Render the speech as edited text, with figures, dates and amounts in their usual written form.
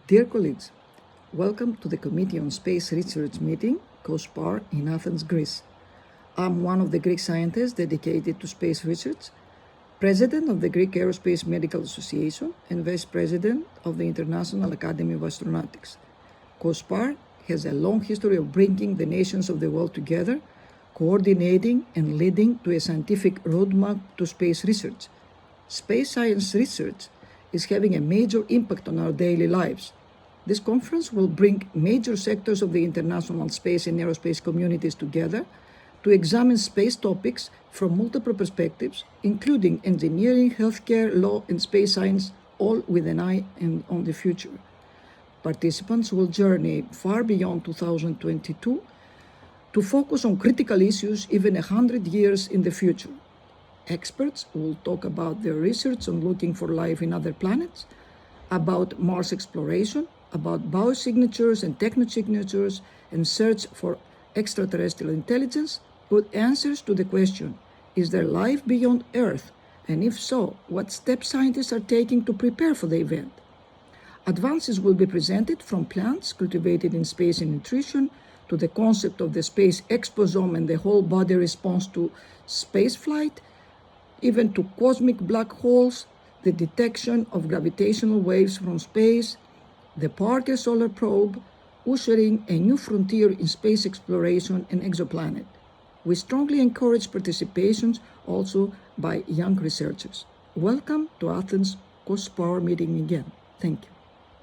Dear colleagues, welcome to the Committee on Space Research meeting, COSPAR, in Athens, Greece. I'm one of the Greek scientists dedicated to space research, President of the Greek Aerospace Medical Association, and Vice President of the International Academy of Astronautics. COSPAR has a long history of bringing the nations of the world together, coordinating and leading to a scientific roadmap to space research. Space science research is having a major impact on our daily lives. This conference will bring major sectors of the international space and aerospace communities together to examine space topics from multiple perspectives, including engineering, healthcare, law, and space science, all with an eye on the future. Participants will journey far beyond 2022 to focus on critical issues even 100 years in the future. Experts will talk about their research on looking for life in other planets, about Mars exploration, about biosignatures and technosignatures, and search for extraterrestrial intelligence, with answers to the question, is there life beyond Earth? And if so, what steps scientists are taking to prepare for the event? Advances will be presented from plants cultivated in space and nutrition to the concept of the space exposome and the whole body response to spaceflight, even to cosmic black holes, the detection of gravitational waves from space, the Parker Solar Probe, ushering a new frontier in space exploration and exoplanet. We strongly encourage participation also by young researchers. Welcome to Athens COSPAR meeting again. Thank you.